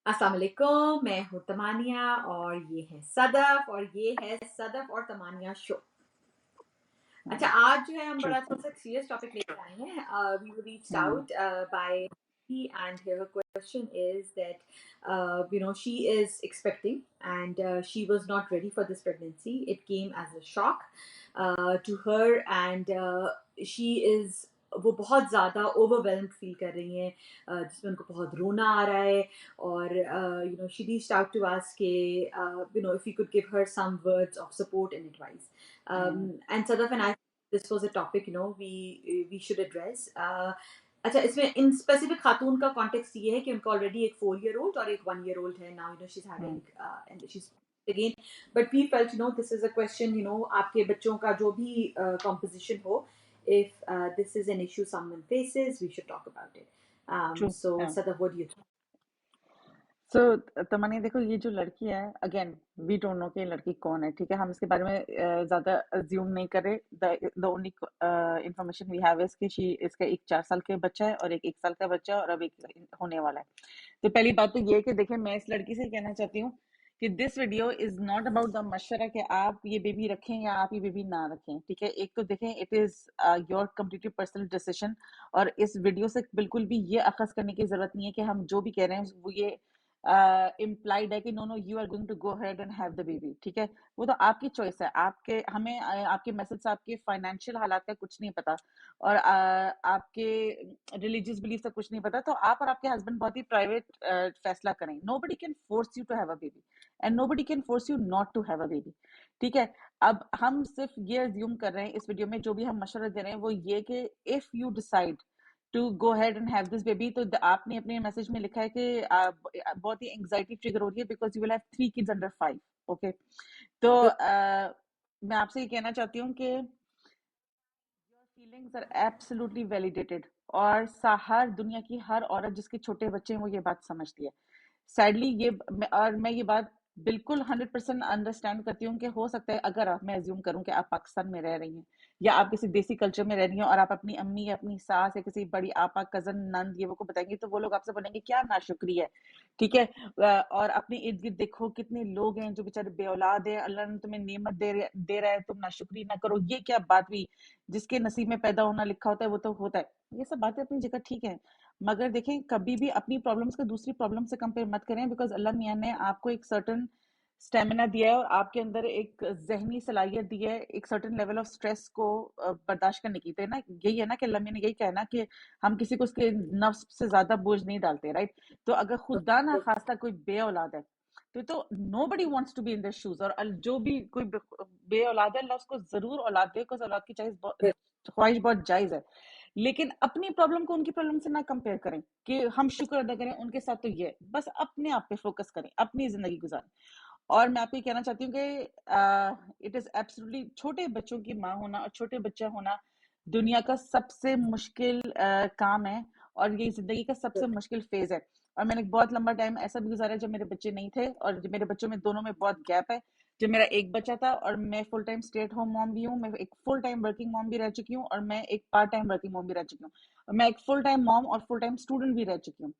अस्सलाम वालेकुम, मैं हूँ तमानिया और ये है सदफ और ये है सदफ और तमानिया शो। अच्छा, हाँ, आज जो है हम ट्रू। बड़ा थोड़ा-सा सीरियस टॉपिक लेकर आए हैं। We were reached um, out by and her question is that she is expecting and she was not ready for this pregnancy. It came as a shock to her and she is वो बहुत ज़्यादा overwhelmed feel कर रही हैं, जिसमें उनको बहुत रोना आ रहा है और she reached out to us के if we could give her some words of support and advice. Hmm, And Sadaf and I, this was a topic we should address. अच्छा, इसमें इन स्पेसिफिक खातून का कॉन्टेक्स्ट ये है कि उनका already एक 4 year old और एक 1 year old है now, she's um, having and she's again, but we felt this is a question, आपके बच्चों का जो भी कॉम्पोजिशन हो, if this is an issue someone faces, we should talk about it. True, So हाँ। Sadaf, what do you think? सो तमन्नी देखो ये जो लड़की है अगेन वी डोंट नो कि ये लड़की कौन है, ठीक है? हम इसके बारे में ज़्यादा अज़्यूम नहीं कर रहे। The only information we have is कि इसका एक 4 साल का बच्चा है और एक 1 साल का बच्चा है और अब एक होने वाला है। तो पहली बात तो ये है कि देखिए मैं इस लड़की से कहना चाहती हूँ कि this video is not about the मशवरा कि आप ये बेबी रखें या आप ये बेबी ना रखें, ठीक है? एक तो देखें it is your completely personal decision और इस वीडियो से बिल्कुल भी ये अख़ज़ करने की ज़रूरत नहीं है कि हम जो भी कह रहे हैं वो ये इम्प्लाइड है कि no no you are going to go ahead and have the baby, ठीक है? वो तो आपकी चॉइस है। हमें आपके मैसेज से आपके फाइनेंशियल हालात का कुछ नहीं पता और आपके रिलीजियस बिलीफ का कुछ नहीं पता, तो आप और आपके हस्बैंड बहुत ही प्राइवेट फैसला करें। Nobody can force you to have a baby and nobody can force you not to have a baby, ठीक है? अब हम सिर्फ ये अज्यूम कर रहे हैं इस वीडियो में, जो भी हम मशवरा दे रहे हैं वो ये कि if you decide to go ahead and have this baby, तो आपने अपने मैसेज में लिखा है कि बहुत ही एंजाइटी ट्रिगर हो रही है because you will have 3 kids under 5, okay? तो मैं आपसे ये कहना चाहती हूँ कि your feelings are absolutely validated और हर दुनिया की हर औरत जिसके छोटे बच्चे हैं वो ये बात समझती है। सैडली और मैं ये बात बिल्कुल 100% अंडरस्टैंड करती हूँ कि हो सकता है अगर मैं अज्यूम करूँ कि आप पाकिस्तान में रह रही हैं या आप किसी देसी कल्चर में रह रही हैं और आप अपनी अम्मी या अपनी सास या किसी बड़ी आपा कजन नंद ये वो को बताएंगे तो वो लोग आपसे बोलेंगे क्या नाशुक्री है, ठीक है? और अपने इर्द गिर्द देखो कितने लोग हैं जो बेचारे बेऔलाद है, अल्लाह ने तुम्हें नेमत दे रहा है, तुम नाशुक्री ना करो, ये क्या बात हुई? जिसके नसीब में पैदा होना लिखा होता है वो तो होता है। ये सब बातें अपनी जगह ठीक है, मगर देखें कभी भी अपनी प्रॉब्लम्स को दूसरी प्रॉब्लम से कंपेयर मत करें बिकॉज अल्लाह मियाँ ने आपको एक सर्टन स्टेमिना दिया है और आपके अंदर एक जहनी सलाहियत दी है एक सर्टन लेवल ऑफ स्ट्रेस को बर्दाश्त करने की। तो ना यही है ना कि अल्लाह मियाँ ने यही कहना कि हम किसी को उसके नफ्स से ज्यादा बोझ नहीं डालते, राइट? तो अगर खुदा ना खास्ता कोई बे औलाद है तो nobody wants to be in this shoes, और जो भी कोई बे औलाद है अल्लाह उसको जरूर औलाद दे बिकॉज औलाद की ख्वाहिश बहुत जायज है, लेकिन अपनी प्रॉब्लम को उनकी प्रॉब्लम से ना कंपेयर करें कि हम शुक्र अदा करें उनके साथ, तो ये बस अपने आप पे फोकस करें, अपनी जिंदगी गुजारें। और मैं आपको ये कहना चाहती हूँ कि इट इज एब्सोल्युटली छोटे बच्चों की माँ होना और छोटे बच्चा होना दुनिया का सबसे मुश्किल काम है और ये जिंदगी का सबसे मुश्किल फेज है। और मैंने बहुत लंबा टाइम ऐसा भी गुजारा जब मेरे बच्चे नहीं थे और जब मेरे बच्चों में दोनों में बहुत गैप है। जब मेरा एक बच्चा था और मैं full time stay at home mom भी हूँ, मैं एक फुल टाइम वर्किंग मॉम भी रह चुकी हूँ और मैं एक पार्ट टाइम वर्किंग मॉम भी रह चुकी हूँ और मैं एक फुल टाइम मॉम और फुल टाइम स्टूडेंट भी रह चुकी हूँ।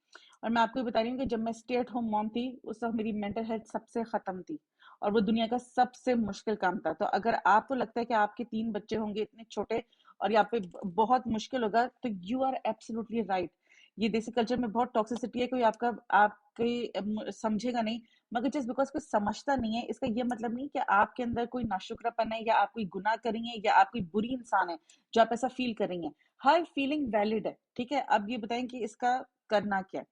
और मैं आपको ये बता रही हूँ कि जब मैं स्टे एट होम मॉम थी उस वक्त मेरी मेंटल हेल्थ सबसे खत्म थी और वो दुनिया का सबसे मुश्किल काम था। तो अगर आपको लगता है कि आपके 3 बच्चे होंगे इतने छोटे और यहाँ पे बहुत मुश्किल होगा, तो यू आर एब्सोल्युटली राइट। ये देसी कल्चर में बहुत टॉक्सिसिटी है, कोई आपकी समझेगा नहीं, मगर जस्ट बिकॉज कोई समझता नहीं है इसका ये मतलब नहीं कि आपके अंदर कोई नाशुक्रापन है या आप कोई गुनाह कर रही हैं या आप कोई बुरी इंसान है जो आप ऐसा फील कर रही हैं। हर फीलिंग वैलिड है, ठीक है? अब ये बताएं कि इसका करना क्या है।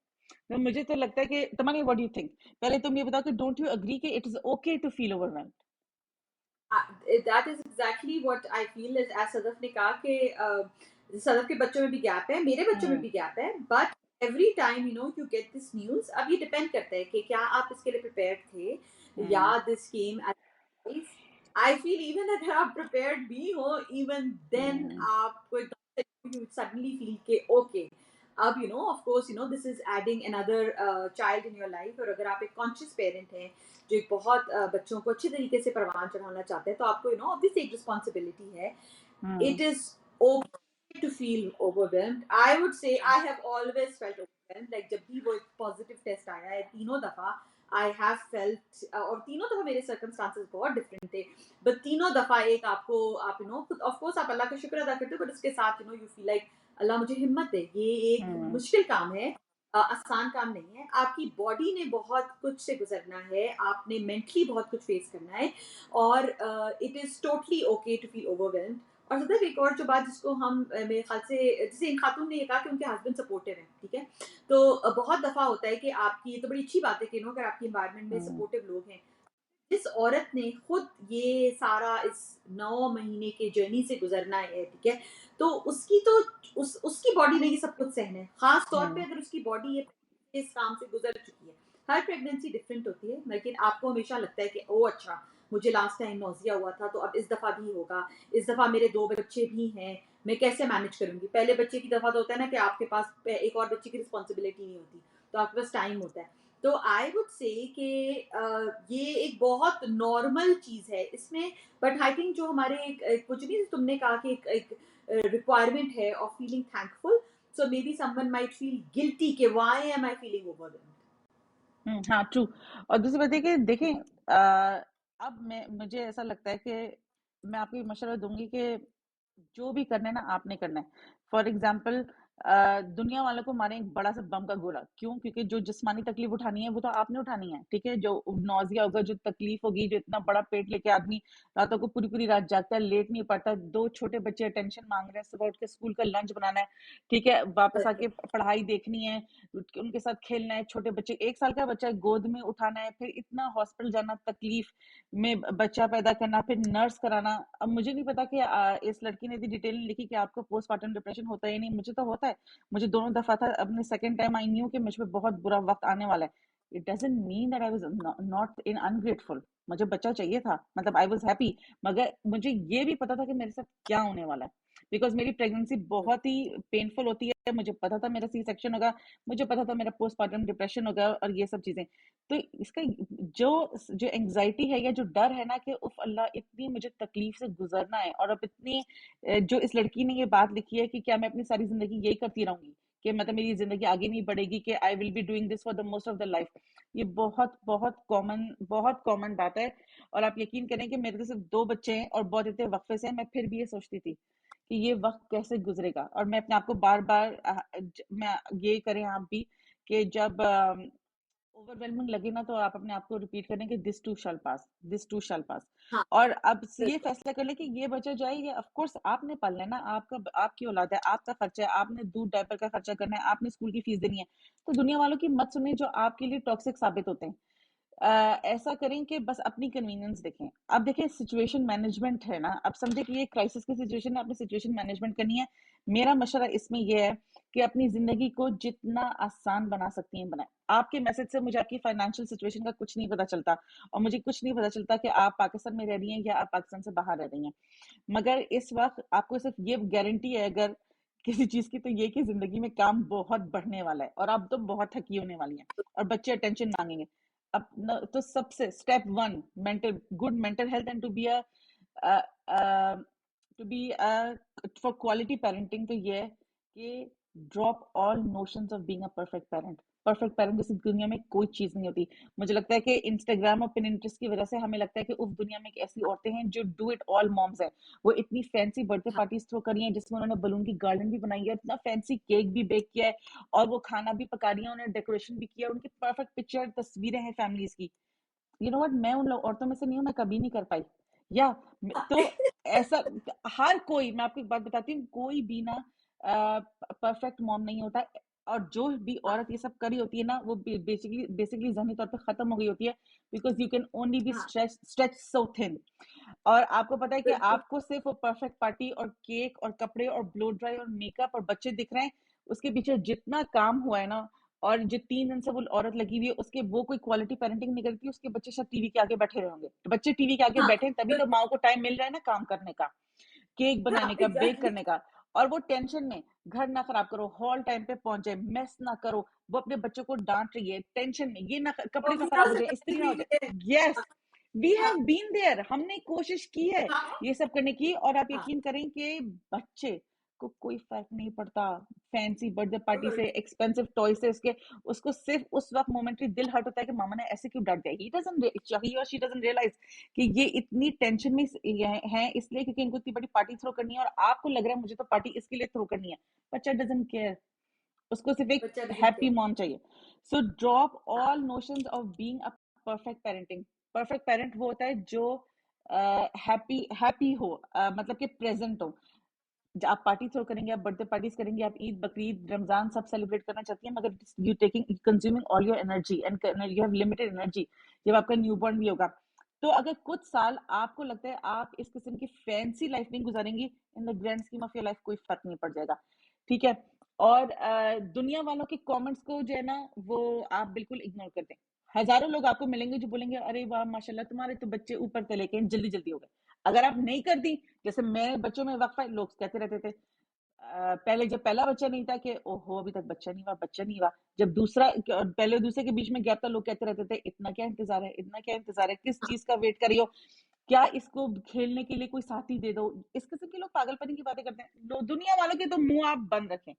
तो मुझे तो लगता है कि तुम्हारी व्हाट डू यू थिंक? पहले तुम ये बताओ कि डोंट यू एग्री कि it is okay to feel overwhelmed? That is exactly what I feel is, as Sadaf ने कहा कि सदफ के बच्चों में भी गैप है, मेरे बच्चों में हम्म, भी गैप है, but every time you get this news. अब ये डिपेंड करता है कि क्या आप इसके लिए प्रिपेयर्ड थे या hmm, this came as. I feel even अगर आप प्रिपेयर्ड भी हो, इवन देन हम्म, आपको एकदम यू सडनली फील के ओके, अब of course this is adding another child in your life. और अगर आप एक कॉन्शियस पेरेंट हैं जो एक बहुत बच्चों को अच्छे तरीके से परवान चढ़ाना चाहते हैं, तो आपको ऑब्वियसली एक रिस्पॉन्सिबिलिटी है। हम्म, It is okay to feel overwhelmed. I would say I have always felt overwhelmed. Like जब भी वो एक पॉजिटिव टेस्ट आया है, तीनों तीनों दफा आई हैव फेल्ट, और तीनों दफा मेरे सर्कमस्टांसेस बहुत डिफरेंट थे, बट तीनों दफा एक आपको, आप ऑफ कोर्स आप अल्लाह का शुक्र अदा करते हो, बट उसके साथ यू फील लाइक अल्लाह मुझे हिम्मत दे, ये एक हम्म मुश्किल काम है, आसान काम नहीं है, आपकी बॉडी ने बहुत कुछ से गुजरना है, आपने मेंटली बहुत कुछ फेस करना है, और it is totally okay to feel overwhelmed. और सदर एक और जो बात जिसको हम मेरे ख्याल से, जैसे इन खातून ने ये कहा कि उनके हस्बैंड सपोर्टिव है, ठीक है, तो बहुत दफा होता है कि आपकी, ये तो बड़ी अच्छी बात है कि अगर आपकी इन्वायरमेंट में हम्म सपोर्टिव लोग हैं, जिस औरत ने खुद ये सारा इस 9 महीने के जर्नी से गुजरना है, ठीक है, तो उसकी तो उसकी बॉडी ने ये सब कुछ सहना है, खास तौर पे हम्म अगर उसकी बॉडी ये इस काम से गुजर चुकी है। हर प्रेगनेंसी डिफरेंट होती है, लेकिन आपको हमेशा लगता है कि ओ अच्छा, मुझे लास्ट टाइम नौजिया हुआ था, तो अब इस दफा भी होगा, इस दफा मेरे 2 बच्चे भी हैं, मैं कैसे मैनेज करूंगी। पहले बच्चे की दफा तो होता है ना कि आपके पास एक और बच्चे की रिस्पॉन्सिबिलिटी नहीं होती, तो आपके पास टाइम होता है। तो आई वुड से कि ये एक बहुत नॉर्मल चीज है इसमें, बट आई थिंक जो हमारे कुछ नहीं, तुमने कहा कि एक रिक्वायरमेंट है of feeling thankful, so maybe someone might feel guilty कि why am I feeling overwhelmed. हाँ ट्रू। और दूसरी बात है कि देखें, अब मैं मुझे ऐसा लगता है कि मैं आपको ये मशवरा दूंगी कि जो भी करना है ना आपने करना है। फॉर एग्जाम्पल, दुनिया वालों को मारे एक बड़ा सा बम का गोला, क्यों? क्योंकि जो जिस्मानी तकलीफ उठानी है वो तो आपने उठानी है, ठीक है? जो नौजिया होगा, जो तकलीफ होगी, जो इतना बड़ा पेट लेके आदमी रातों को पूरी पूरी रात जागता है, लेट नहीं पाता, 2 छोटे बच्चे अटेंशन मांग रहे हैं, सुबह उठ के स्कूल का लंच बनाना है, ठीक है, वापस आके पढ़ाई देखनी है, उनके साथ खेलना है, छोटे बच्चे, 1 साल का बच्चा गोद में उठाना है, फिर इतना हॉस्पिटल जाना, तकलीफ में बच्चा पैदा करना, फिर नर्स कराना। अब मुझे नहीं पता कि इस लड़की ने भी डिटेल में लिखी कि आपको पोस्टमार्टम डिप्रेशन होता है या नहीं, मुझे तो होता है, मुझे दोनों दफा था। अपने सेकंड टाइम आई न्यू कि मुझ पे बहुत बुरा वक्त आने वाला है। It doesn't mean that I was not in ungrateful. मुझे बच्चा चाहिए था, मतलब आई वाज हैप्पी, मगर मुझे ये भी पता था कि मेरे साथ क्या होने वाला है, बिकॉज मेरी प्रेगनेंसी बहुत ही पेनफुल होती है। मुझे पता था मेरा सी सेक्शन होगा, मुझे पता था मेरा पोस्टमार्टम डिप्रेशन होगा, और ये सब चीजें। तो इसका जो जो एंजाइटी है या जो डर है ना कि उफ अल्लाह, इतनी मुझे तकलीफ से गुजरना है, और अब इतनी जो इस लड़की ने ये बात लिखी है कि क्या मैं अपनी सारी जिंदगी यही करती रहूंगी, कि मतलब मेरी जिंदगी आगे नहीं बढ़ेगी, कि I will be doing this for the most of the life. ये बहुत कॉमन बात है। और आप यकीन करें कि मेरे तो सिर्फ 2 बच्चे हैं और बहुत इतने वक्फे से हैं, मैं फिर भी ये सोचती थी कि ये वक्त कैसे गुजरेगा। और मैं अपने आप को बार बार, मैं ये करें आप भी, कि जब ओवरवेलमिंग लगे ना, तो आप अपने आप को रिपीट करें कि this too shall pass, this too shall pass. हाँ, और अब ये बिल्कुल। फैसला कर ले कि ये बच्चा जाए, ये ऑफ कोर्स आपने पालना है ना, आपका, आपकी औलाद है, आपका खर्चा है, आपने दूध डायपर का खर्चा करना है, आपने स्कूल की फीस देनी है। तो दुनिया वालों की मत सुने जो आपके लिए टॉक्सिक साबित होते हैं। ऐसा करें कि बस अपनी कन्वीनियंस देखें। अब देखें, सिचुएशन मैनेजमेंट है ना, अब समझे कि ये क्राइसिस की सिचुएशन है, आपने सिचुएशन मैनेजमेंट करनी है। मेरा मशवरा इसमें यह है कि अपनी जिंदगी को जितना आसान बना सकती हैं बनाए। आपके मैसेज से मुझे आपकी फाइनेंशियल सिचुएशन का कुछ नहीं पता चलता, और मुझे कुछ नहीं पता चलता कि आप पाकिस्तान में रह रही हैं या आप पाकिस्तान से बाहर रह रही हैं, मगर इस वक्त आपको सिर्फ ये गारंटी है अगर किसी चीज की, तो ये कि जिंदगी में काम बहुत बढ़ने वाला है, और आप तो बहुत थकी होने वाली हैं, और बच्चे अटेंशन मांगेंगे। अब तो सबसे step 1, mental good mental health, and to be for quality parenting, तो ये है कि drop all notions of being a perfect parent. Perfect parent जैसी दुनिया में कोई चीज नहीं होती। मुझे लगता है कि इंस्टाग्राम और पिनिंटरेस्ट की वजह से हमें लगता है कि उस दुनिया में एक ऐसी औरतें हैं जो डू इट ऑल मॉम्स है। वो इतनी फैंसी बर्थडे हाँ, पार्टीज थ्रो करी हैं, जिसमें उन्होंने बलून की गार्डन भी बनाई है, इतना फैंसी केक भी बेक किया है, और वो खाना भी पका रही है, उन्होंने डेकोरेशन भी किया, उनकी परफेक्ट पिक्चर तस्वीरें हैं फैमिलीज की। यू नो व्हाट, मैं उन औरतों में से नहीं हूँ, मैं कभी नहीं कर पाई। या तो ऐसा, हर कोई, मैं आपको एक बात बताती हूँ, कोई भी ना परफेक्ट मॉम नहीं होता। और जो भी हाँ, औरत ये सब करी होती है ना, वो बेसिकली बेसिकली जहनी तौर पे खत्म हो गई होती है, because you can only be हाँ, स्ट्रेच सो थिन। और आपको पता है कि बिल्कुल। आपको सिर्फ वो परफेक्ट पार्टी और केक और कपड़े और ब्लो ड्राई और मेकअप और बच्चे दिख रहे हैं, उसके पीछे जितना काम हुआ है ना, और जो 3 दिन से वो औरत लगी हुई है, उसके वो कोई क्वालिटी पेरेंटिंग नहीं करती, उसके बच्चे शायद टीवी के आगे बैठे रहे होंगे। तो बच्चे टीवी के आगे हाँ, बैठे हैं, तभी तो बिल्कुल। माओ को टाइम मिल रहा है ना काम करने का, केक हाँ, बनाने का, बेक एग्जैक्टली। करने का। और वो टेंशन में घर ना खराब करो, हॉल टाइम पे पहुंचे, मेस ना करो, वो अपने बच्चों को डांट रही है टेंशन में, ये ना वो कपड़े ना हीरो खराब हो से जाए, बनी इस्त्री ना हो हुई है। जाए। यस, वी हाँ, हैव बीन देयर, हमने कोशिश की है हाँ, ये सब करने की। और आप हाँ, यकीन करें कि बच्चे उसको कोई फर्क नहीं पड़ता फैंसी बर्थडे पार्टी से, बिल्कुल एक्सपेंसिव टॉय से उसके, उसको सिर्फ उस वक्त मोमेंटरी दिल हर्ट होता है कि मामा ने ऐसे क्यों डांट दिया। ही और शी डजंट रियलाइज कि ये इतनी टेंशन में है इसलिए क्योंकि इनको इतनी बड़ी पार्टी थ्रो करनी है और आपको लग रहा है मुझे तो पार्टी इसके लिए थ्रो करनी है। बच्चा डजंट केयर, उसको सिर्फ एक बच्चा डजंट हैप्पी केयर। मॉम चाहिए। सो ड्रॉप हाँ all notions of being a perfect parenting. Perfect parent वो होता है जो हैप्पी हैप्पी हो, मतलब कि प्रेजेंट हो। आप पार्टी थ्रो करेंगे, आप बर्थडे पार्टीज करेंगे, आप ईद बकरीद रमजान सब सेलिब्रेट करना चाहती हैं, मगर you taking consuming all your energy and you have limited energy. जब आपका न्यूबॉर्न भी होगा तो अगर कुछ साल आपको लगता है आप इस किस्म की फैंसी लाइफ नहीं गुजारेंगी, in the grand scheme of your life कोई फर्क नहीं पड़ जाएगा। ठीक है। और दुनिया वालों के कमेंट्स को जो है ना वो आप बिल्कुल इग्नोर कर दें। हजारों लोग आपको मिलेंगे जो बोलेंगे अरे वाह माशाल्लाह तुम्हारे तो बच्चे ऊपर से लेके जल्दी जल्दी हो गए। अगर आप नहीं कर दी, जैसे मेरे बच्चों में वक्फा है, लोग कहते रहते थे पहले जब पहला बच्चा नहीं था कि ओहो अभी तक बच्चा नहीं हुआ, बच्चा नहीं हुआ। जब दूसरा, पहले और दूसरे के बीच में गैप था, लोग कहते रहते थे इतना क्या इंतजार है, इतना क्या इंतजार है, किस चीज का वेट कर रही हो, क्या इसको खेलने के लिए कोई साथी दे दो। इस किस्म के लोग पागलपनी की बातें करते हैं। दुनिया वालों के तो मुंह आप बंद रखें।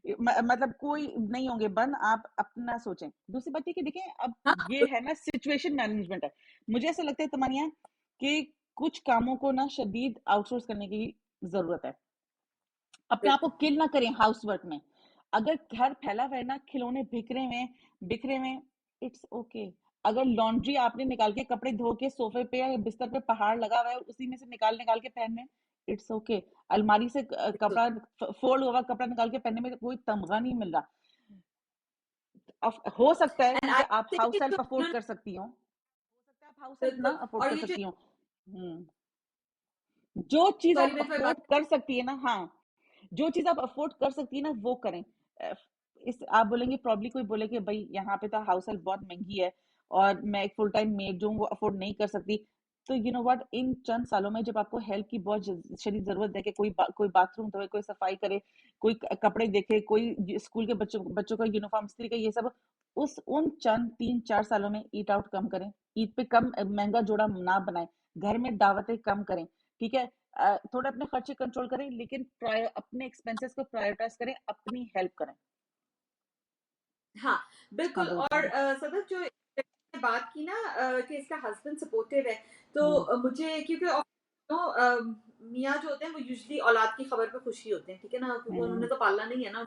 मतलब कोई नहीं होंगे बंद, आप अपना सोचें। दूसरी बात ये कि देखें अब हाँ ये है ना सिचुएशन मैनेजमेंट है। मुझे ऐसा लगता है तमन्या कि कुछ कामों को ना शदीद आउटसोर्स करने की जरूरत है। अपने आप को बिल्कुल। किल ना करें हाउसवर्क में। अगर घर फैला हुआ है ना, खिलौने बिखरे में, इट्स ओके। अगर लॉन्ड्री आपने निकाल के कपड़े धो के सोफे पे या बिस्तर पे पहाड़ लगा हुआ है उसी में से निकाल निकाल के पहनने, इट्स ओके। अलमारी से बिल्कुल कपड़ा फोल्ड हुआ कपड़ा निकाल के पहनने में कोई तमगा नहीं मिल रहा। हो सकता है एंड कि आई आप थिंक हाउस कि हेल्प जो अफोर्ड कर सकती हो, हो सकता है आप हाउस हेल्प ना बिल्कुल। अफोर्ड और कर ये जो, सकती हो। जो चीज सॉरी आप मैं अफोर्ड कर सकती है ना, हाँ, जो चीज आप अफोर्ड कर सकती है ना वो करें। अ, इस आप बोलेंगे प्रॉब्ली कोई बोले कि भाई यहाँ पे तो हाउस हेल्प बहुत महंगी है और मैं एक फुल टाइम मेड जो हूँ वो अफोर्ड नहीं कर सकती। तो यू नो व्हाट, इन चंद सालों में जब आपको हेल्प की बहुत शदीद जरूरत है कि कोई बाथरूम धोए, कोई सफाई करे, कोई कपड़े देखे, कोई स्कूल के बच्चों का यूनिफॉर्म इस्त्री का, ये सब उस उन चंद 3-4 सालों में ईट आउट कम करें। ईद पे कम महंगा जोड़ा ना बनाए, घर में दावतें कम करें। ठीक है। थोड़ा अपने खर्चे कंट्रोल करें लेकिन अपने एक्सपेंसेस को प्रायोरिटाइज करें, अपनी हेल्प करें। हाँ हाँ बिल्कुल। बोलो और तमन्ना। सदफ जो ने बात की ना कि इसका हस्बैंड सपोर्टिव है, तो हम्म मुझे क्योंकि मियाँ जो होते हैं वो यूजली औलाद की खबर पे खुशी होते हैं, ठीक है ना, क्योंकि हम्म उन्होंने तो पालना नहीं है ना,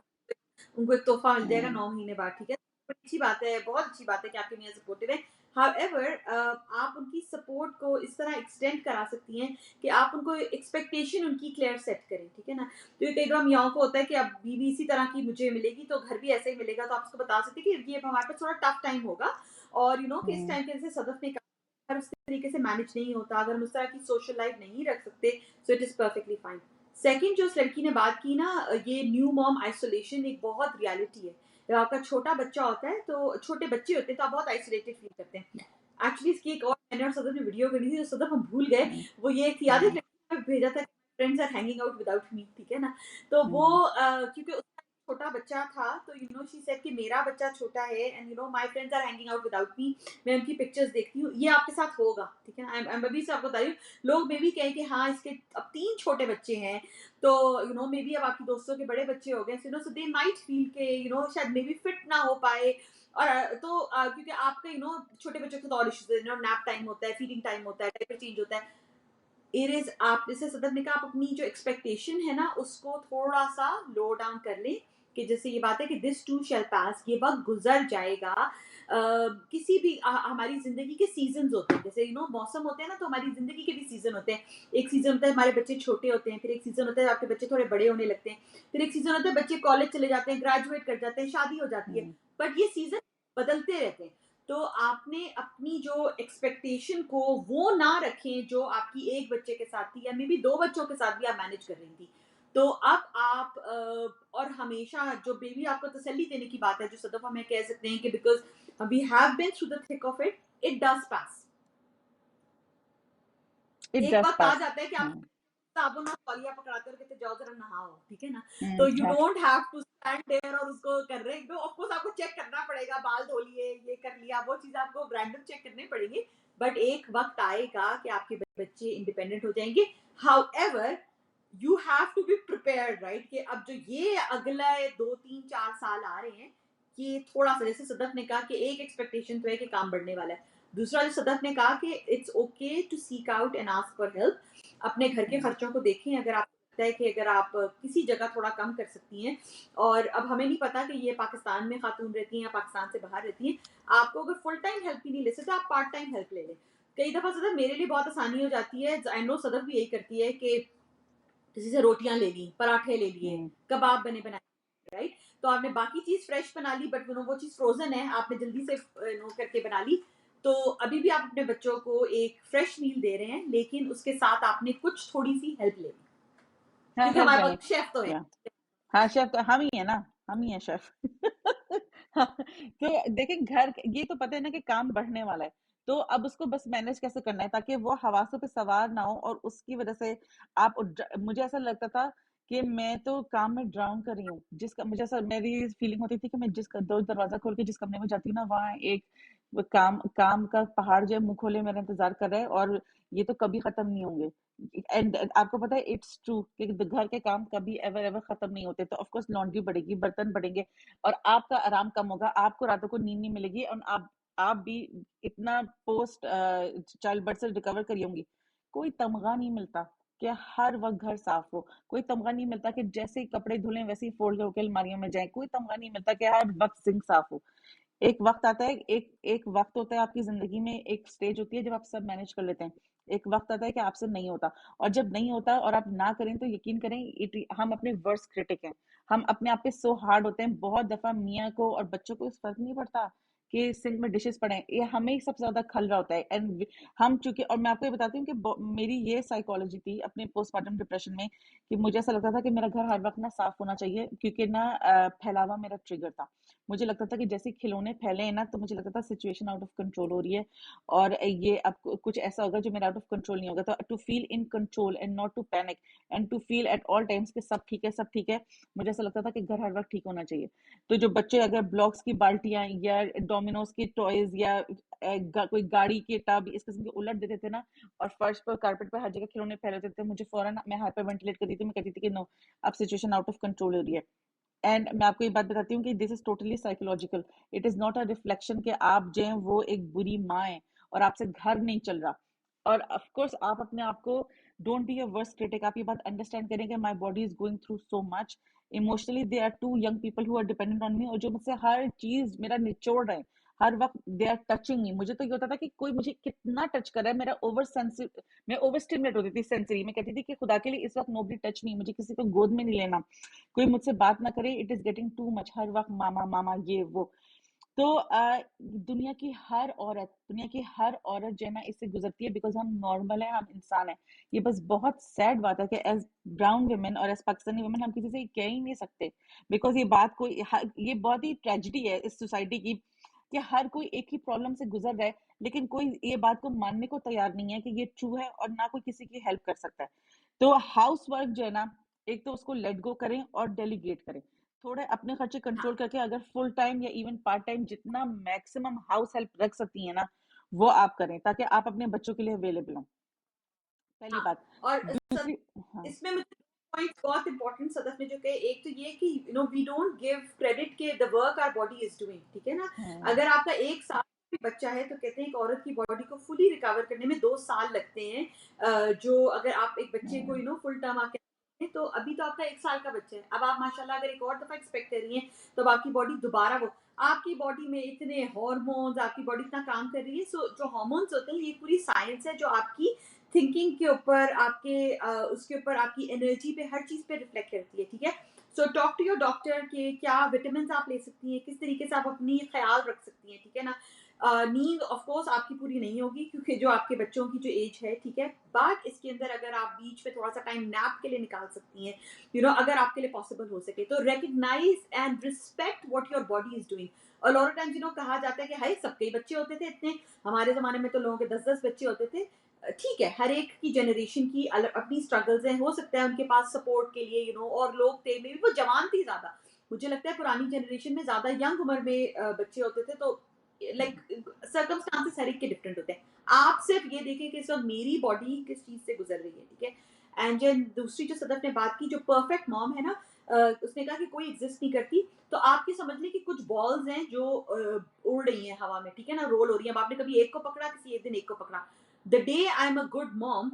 उनको एक तोहफा मिल जाएगा हम्म 9 महीने बाद, ठीक है। बड़ी अच्छी बात है, बहुत अच्छी बात है कि आपके मियाँ सपोर्टिव है। हाउएवर आप उनकी सपोर्ट को इस तरह एक्सटेंड करा सकती हैं कि आप उनको एक्सपेक्टेशन उनकी क्लियर सेट करें, ठीक है ना। तो ये कई बार मियाँओं को होता है कि अब बीवी इसी तरह की मुझे मिलेगी तो घर भी ऐसा ही मिलेगा, तो आप उसको बता सकते हैं कि ये हमारे पास थोड़ा टफ टाइम होगा, और कि इस हम्म टाइम के जैसे सदफ ने कहा, हर उस तरीके से मैनेज नहीं होता, अगर हम उस तरह की सोशल लाइफ नहीं रख सकते, so it is perfectly fine. Second जो उस लड़की ने बात की ना, ये न्यू मॉम आइसोलेशन एक बहुत रियलिटी है। जब आपका छोटा बच्चा होता है, तो छोटे बच्चे होते हैं तो आप बहुत आइसोलेटेड फील करते हैं। एक्चुअली इसकी एक और मैंने और सदफ ने वीडियो करी थी, जो सदफ हम भूल गए। हम्म वो ये थी, याद है, हम्म एक लड़की ने भेजा था, friends are hanging out without me, ठीक है ना। तो वो हम्म क्योंकि उसका छोटा बच्चा था, तो शी सेड कि मेरा बच्चा छोटा है and my friends are hanging out without me, मैं उनकी पिक्चर्स देखती हूँ, ये आपके साथ होगा, ठीक है। आई एम अभी से आपको बता रही हूँ, लोग मे भी कहें कि हाँ इसके अब 3 छोटे बच्चे हैं, तो मे बी अब आपकी दोस्तों के बड़े बच्चे हो गए, सो दे माइट फील के शायद मे बी फिट ना हो पाए। और तो क्योंकि आपका छोटे बच्चों के तो और इश्यूज, नैप टाइम होता है, फीडिंग टाइम होता है, डायपर चेंज होता है। इट इज, आप जैसे सदर ने कहा, आप अपनी जो एक्सपेक्टेशन है ना उसको थोड़ा सा लो डाउन कर ले, कि जैसे ये बात है कि दिस टू शैल पास, ये वक्त गुजर जाएगा। किसी भी हमारी जिंदगी के सीजन होते हैं, जैसे मौसम होते हैं ना, तो हमारी जिंदगी के भी सीजन होते हैं। एक सीजन होता है हमारे बच्चे छोटे होते हैं, फिर एक सीजन होता है आपके बच्चे थोड़े बड़े होने लगते हैं, फिर एक सीजन होता है बच्चे कॉलेज चले जाते हैं, ग्रेजुएट कर जाते हैं, शादी हो जाती है। हम्म बट ये सीजन बदलते रहते हैं। तो आपने अपनी जो एक्सपेक्टेशन को वो ना रखें जो आपकी एक बच्चे के साथ थी, या मे बी 2 बच्चों के साथ भी आप मैनेज कर रही थी। तो अब आप और हमेशा जो बेबी आपको तसल्ली देने की बात है, जो सदफ हमें कह सकते हैं कि because we have been through the thick of it, it does pass. It एक डज वक्त आ पास। जाता है कि आप हम्म साबुन और तौलिया पकड़ाते और कहते जाओ जरा नहाओ, ठीक है ना। तो यू हाँ don't have to stand there और उसको कर रहे हैं। ऑफ कोर्स आपको चेक करना पड़ेगा, बाल धो लिए, ये कर लिया, वो चीज आपको रैंडम चेक करनी पड़ेगी। बट एक वक्त आएगा कि आपके बच्चे इंडिपेंडेंट हो जाएंगे। However you have to be prepared, right, कि अब जो ये अगला 2 3 4 साल आ रहे हैं, कि थोड़ा सा, जैसे सदफ ने कहा कि एक एक्सपेक्टेशन तो है कि काम बढ़ने वाला है, दूसरा जो सदफ ने कहा कि it's okay to seek out and ask for help, अपने घर के खर्चों को देखें, अगर आपको लगता है कि अगर आप किसी जगह थोड़ा कम कर सकती हैं, और अब हमें नहीं पता कि ये पाकिस्तान में खातून रहती हैं या पाकिस्तान से बाहर रहती हैं, आपको अगर फुल टाइम हेल्प ही नहीं ले सकते, आप पार्ट टाइम हेल्प ले लें। कई दफा सदफ मेरे लिए बहुत आसानी हो जाती है, आई नो सदफ भी यही करती है कि किसी से रोटियां ले ली, पराठे ले लिए, कबाब बने बनाए, राइट, तो आपने बाकी चीज फ्रेश बना ली, बट वो चीज फ्रोजन है, आपने जल्दी से करके बना ली, तो अभी भी आप अपने बच्चों को एक फ्रेश मील दे रहे हैं, लेकिन उसके साथ आपने कुछ थोड़ी सी हेल्प ले ली, हाँ क्योंकि हेल्प हमारे लेंगे पास शेफ तो है। या हाँ शेफ तो हम ही है ना, हम ही है शेफ। तो देखें घर ये तो पता है ना कि काम बढ़ने वाला है, तो अब उसको बस मैनेज कैसे करना है ताकि वो हवासों पे सवार ना हो और उसकी वजह से आप मुझे ऐसा लगता था कि मैं तो काम में ड्राउन कर रही हूँ, जिसका मुझे ऐसा मेरी फीलिंग होती थी कि मैं जिस दो दरवाजा खोल के जिस कमरे में जाती हूँ ना, वहाँ एक वो काम काम का पहाड़ जो है मुंह खोले मेरा इंतजार कर रहा है, और ये तो कभी खत्म नहीं होंगे। एंड आपको पता है इट्स ट्रू कि घर के काम कभी एवर एवर खत्म नहीं होते, तो ऑफ कोर्स लॉन्ड्री बढ़ेगी, बर्तन बढ़ेंगे, और आपका आराम कम होगा, आपको रातों को नींद नहीं मिलेगी, और आप भी इतना पोस्ट चाइल्ड बर्थ से रिकवर करी होंगी। कोई तमगा नहीं मिलता कि हर वक्त घर साफ हो, कोई तमगा नहीं मिलता कि जैसे ही कपड़े धुले वैसे ही फोल्ड होकर अलमारियों में जाए, कोई तमगा नहीं मिलता कि हर वक्त सिंक साफ हो। एक वक्त आता है, एक एक वक्त होता है आपकी जिंदगी में, एक स्टेज होती है जब आप सब मैनेज कर लेते हैं, एक वक्त आता है कि आपसे नहीं होता, और जब नहीं होता और आप ना करें तो यकीन करें हम अपने वर्स्ट क्रिटिक हैं, हम अपने आप पे सो हार्ड होते हैं। बहुत दफा मियाँ को और बच्चों को इस फर्क नहीं पड़ता कि सिंक में डिशेस पड़े हैं, ये हमें ही सबसे ज्यादा खल रहा होता है। एंड हम चूंकि, और मैं आपको ये बताती हूँ कि मेरी ये साइकोलॉजी थी अपने पोस्टमार्टम डिप्रेशन में, कि मुझे ऐसा लगता था कि मेरा घर हर वक्त ना साफ होना चाहिए, क्योंकि ना फैलावा मेरा ट्रिगर था। मुझे लगता था कि जैसे खिलौने फैले हैं ना, तो मुझे लगता था सिचुएशन आउट ऑफ कंट्रोल हो रही है, और ये अब कुछ ऐसा होगा जो मेरा आउट ऑफ कंट्रोल नहीं होगा। तो to feel in control and not to panic and to feel at all times कि सब ठीक है, सब ठीक है, मुझे ऐसा लगता था कि घर हर वक्त ठीक होना चाहिए। तो जो बच्चे अगर ब्लॉक्स की बाल्टियां या डोमिनोज की टॉयज या कोई गाड़ी के टब इस किस्म के उलट देते थे ना, और फर्श पर कारपेट पर हर जगह खिलौने फैले होते थे, मुझे फौरन मैं हाइपर वेंटिलेट करती थी, मैं कहती थी कि नो, अब सिचुएशन आउट ऑफ कंट्रोल हो रही है। एंड मैं आपको ये बात बताती हूँ कि this is totally psychological, it is not a reflection कि आप जो है वो एक बुरी माँ है और आपसे घर नहीं चल रहा। और ऑफ कोर्स आप अपने आप को, don't be your worst critic, आप ये बात अंडरस्टैंड करें कि my body is going through so much emotionally, they are two young people who are dependent on me, और जो मुझसे हर चीज मेरा निचोड़ रहे हैं हर वक्त, दे आर टचिंग मी। मुझे तो ये होता था कि कोई मुझे कितना टच कर रहा है, मेरा ओवर सेंसिटिव, मैं ओवर स्टिमुलेट होती थी सेंसरी, मैं कहती थी कि खुदा के लिए इस वक्त नोबडी टच मी, मुझे किसी को गोद में नहीं लेना, कोई मुझसे बात ना करे, it is getting too much, हर वक्त मामा मामा ये वो। तो दुनिया की हर औरत जो है ना इससे गुजरती है, बिकॉज हम नॉर्मल है, हम इंसान है। ये बस बहुत सैड बात है कि एज ब्राउन वुमेन और एज पाकिस्तानी वुमेन हम किसी से कह ही नहीं सकते, बिकॉज ये बात कोई ये बहुत ही ट्रेजिडी है इस सोसाइटी की, कि हर कोई एक ही प्रॉब्लम से गुजर रहा है, लेकिन कोई ये बात को मानने को तैयार नहीं है कि ये ट्रू है, और ना कोई किसी की हेल्प कर सकता है। तो हाउस वर्क जो है ना, एक तो उसको लेट गो करें और डेलीगेट करें, थोड़े अपने खर्चे कंट्रोल करके अगर फुल टाइम या इवन पार्ट टाइम जितना मैक्सिमम हाउस हेल्प रख सकती है ना, वो आप करें, ताकि आप अपने बच्चों के लिए अवेलेबल हों। पहली हाँ, बात। और दूसरी, हाँ, इसमें मुझे पॉइंट बहुत इंपॉर्टेंट सदफ ने जो कहे, एक तो ये कि वी डोंट गिव क्रेडिट के the work hour body is doing, ठीक है ना, हाँ, अगर आपका 1 साल भी बच्चा है तो कहते हैं एक औरत की बॉडी को फुली रिकवर करने में 2 साल लगते हैं, जो अगर आप एक बच्चे को हाँ, फुल टर्म आके तो अभी तो आपका 1 साल का बच्चा है, अब आप माशाल्लाह अगर एक और दफा एक्सपेक्ट कर रही हैं, तो अब आपकी बॉडी दोबारा वो, आपकी बॉडी में इतने हार्मोन्स, आपकी बॉडी इतना काम कर रही है, सो जो हार्मोन्स होते हैं ये पूरी साइंस है जो आपकी थिंकिंग के ऊपर, आपके उसके ऊपर, आपकी एनर्जी पे, हर चीज पे रिफ्लेक्ट करती है, ठीक है। So talk to your doctor कि क्या विटामिन आप ले सकती हैं, किस तरीके से आप अपनी ख्याल रख सकती हैं, ठीक है ना। नींद ऑफ कोर्स आपकी पूरी नहीं होगी क्योंकि जो आपके बच्चों की जो एज है, ठीक है, बट इसके अंदर अगर आप बीच में थोड़ा सा टाइम नैप के लिए निकाल सकती हैं, अगर आपके लिए पॉसिबल हो सके, तो recognise and respect what your body is doing. और लॉट ऑफ टाइम्स कहा जाता है कि हाय सबके ही बच्चे होते थे इतने, हमारे जमाने में तो लोगों के 10 10 बच्चे होते थे। ठीक है, हर एक की जनरेशन की अपनी स्ट्रगल्स हैं, हो सकता है उनके पास सपोर्ट के लिए और लोग थे, मे भी वो जवान थी ज्यादा, मुझे लगता है पुरानी जनरेशन में ज्यादा यंग उम्र में बच्चे होते थे, तो लाइक सर्कमस्टांसेस हर एक के डिफरेंट होते हैं। आप सिर्फ ये देखें कि इस वक्त मेरी बॉडी किस चीज से गुजर रही है, ठीक है। एंड जो दूसरी जो सदफ ने बात की, जो परफेक्ट मॉम है ना, उसने कहा कि कोई एग्जिस्ट नहीं करती। तो आप ये समझ लें कि कुछ बॉल्स हैं जो उड़ रही हैं हवा में, ठीक है ना, रोल हो रही है। अब आपने कभी एक को पकड़ा, किसी एक दिन एक को पकड़ा। The day I am a good mom,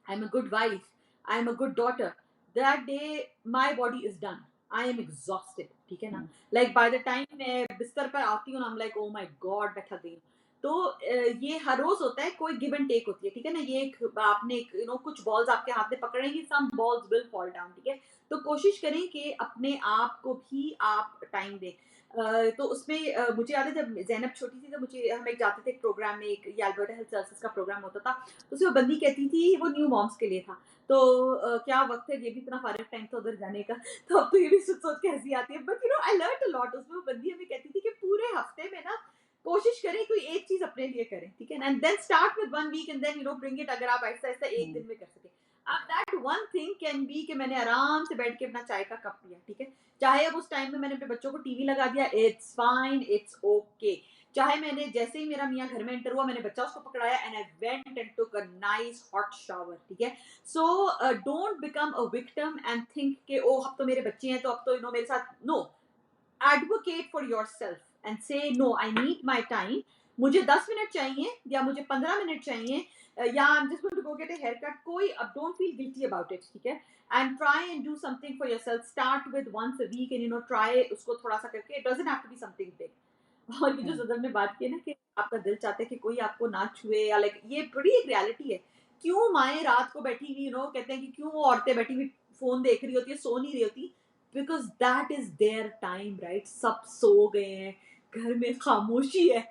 I am a good wife, I am a good daughter, that day my body is done, I am exhausted, ठीक है ना। हम्म, लाइक बाय द टाइम मैं बिस्तर पर आती हूँ, I am like oh my God मैं थक गई हूँ। तो ये हर रोज होता है, कोई गिव एंड टेक होती है, ठीक है ना। ये एक आपने यू नो कुछ बॉल्स आपके हाथ में पकड़ेंगे, सम बॉल्स विल फॉल डाउन, ठीक है। तो कोशिश करें कि अपने आप को भी आप टाइम दें। तो उसमें मुझे याद है जब ज़ैनब छोटी थी, तो मुझे हम एक जाते थे एक प्रोग्राम में, एक ये अल्बर्टा हेल्थ सर्विसेज का प्रोग्राम होता था। तो उसमें वो बंदी कहती थी, वो न्यू मॉम्स के लिए था। तो क्या वक्त है, ये भी इतना फारिग टाइम था उधर जाने का। तो अब तो ये भी सोच सोच के हंसी आती है, but you know I learn a lot. उसमें वो बंदी हमें कहती थी कि पूरे हफ्ते में ना कोशिश करें कोई एक चीज अपने लिए करें, ठीक है, and then start with one week and then you know bring it, अगर आप ऐसा ऐसा एक हम्म, दिन में कर सके। अब that one thing can be कि मैंने आराम से बैठ के अपना चाय का कप पिया, ठीक है। चाहे अब उस टाइम में मैंने अपने बच्चों को टीवी लगा दिया, इट्स फाइन, इट्स ओके। चाहे मैंने जैसे ही मेरा मियाँ घर में एंटर हुआ, मैंने बच्चा उसको पकड़ाया and I went and took a nice hot shower, ठीक है। So don't become a victim and think कि ओ अब तो मेरे बच्चे हैं तो अब तो यू नो मेरे साथ, no. Advocate for yourself and say no, I need my time. मुझे 10 मिनट चाहिए या मुझे 15 मिनट चाहिए, या I am just going to go get a haircut, कोई अब don't feel guilty about it, ठीक है। And try and do something for yourself, start with once a week and you know try उसको थोड़ा सा करके, it doesn't have to be something big. और ये जो हम्म, सदर ने बात की है ना कि आपका दिल चाहता है कि कोई आपको ना छुए, या लाइक ये बड़ी एक रियलिटी है। क्यों माए रात को बैठी हुई, यू नो कहते हैं कि क्यों वो औरतें बैठी हुई फोन देख रही होती है, सो नहीं रही होती, because that is their time, right. सब सो गए हैं, घर में खामोशी है।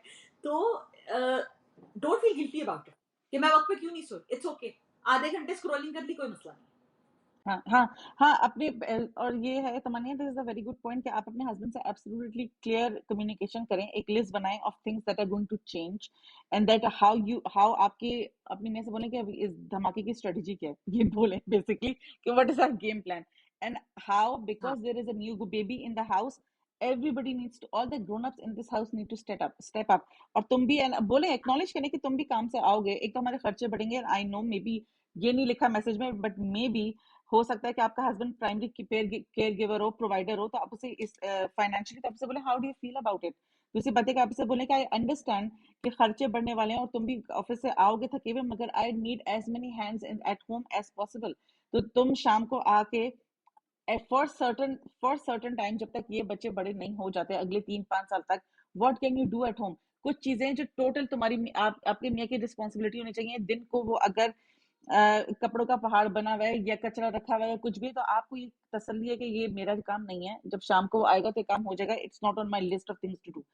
तो don't feel guilty about it कि मैं वक्त पे क्यों नहीं सोई, इट्स ओके। आधे घंटे स्क्रॉलिंग कर ली, कोई मसला नहीं। हाँ हाँ हाँ अपने और ये है Tamanna, this is a very good point कि आप अपने हस्बैंड से एब्सोल्युटली क्लियर कम्युनिकेशन करें, एक लिस्ट बनाएं of things that are going to change and that how आपके अपनी में से बोले कि अभी इस धमाके की स्ट्रेटजी क्या है, ये बोले बेसिकली कि what is our game plan and how, हाँ because there is a new baby in the house, everybody needs to, all the grown ups in this house need to step up और तुम भी बोले acknowledge करें कि तुम भी काम से आओगे, एक तो हमारे खर्चे बढ़ेंगे, आई नो मे बी ये नहीं लिखा मैसेज में बट मे बी हो सकता है कि आपका हस्बैंड प्राइमरी केयर गिवर हो, प्रोवाइडर हो, तो आप उसे इस फाइनेंशियली तो आपसे बोले how do you feel about it. दूसरी बात है कि आपसे बोले कि आई अंडरस्टैंड कि खर्चे बढ़ने वाले हैं और तुम भी ऑफिस से आओगे थके हुए, मगर I need as many hands in at home as possible. तो तुम शाम को आके फॉर सर्टन टाइम, जब तक ये बच्चे बड़े नहीं हो जाते अगले 3-5 साल तक, what can you do at home. कुछ चीजें जो टोटल तुम्हारी आपके मियाँ की रिस्पॉन्सिबिलिटी होनी चाहिए। दिन को वो अगर कपड़ों का पहाड़ बना हुआ है या कचरा रखा हुआ है कुछ भी, तो आपको ये तसल्ली है कि ये मेरा काम नहीं है, जब शाम को वो आएगा तो ये काम हो जाएगा, it's not on my list of things to do.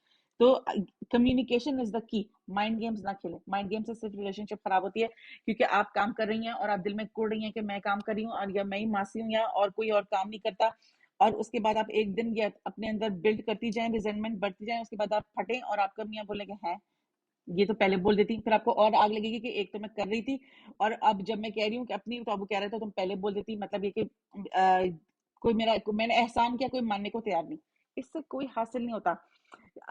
तो communication is the key. Mind games ना खेलें, माइंड गेम से सिर्फ रिलेशनशिप खराब होती है, क्योंकि आप काम कर रही हैं और आप दिल में कोड़ रही हैं कि मैं काम कर रही हूँ और या मैं ही मासी हूँ या और कोई और काम नहीं करता, और उसके बाद आप एक दिन या अपने अंदर बिल्ड करती जाएं, रिजेंटमेंट बढ़ती जाए, उसके बाद आप फटें और आपका मियाँ बोले कि है ये तो पहले बोल देती, फिर आपको और आग लगेगी कि एक तो मैं कर रही थी और अब जब मैं कह रही हूँ कि अपनी, तो अब वो कह रहा था तुम पहले बोल देती, मतलब ये कि मैंने एहसान किया, कोई मानने को तैयार नहीं। इससे कोई हासिल नहीं होता।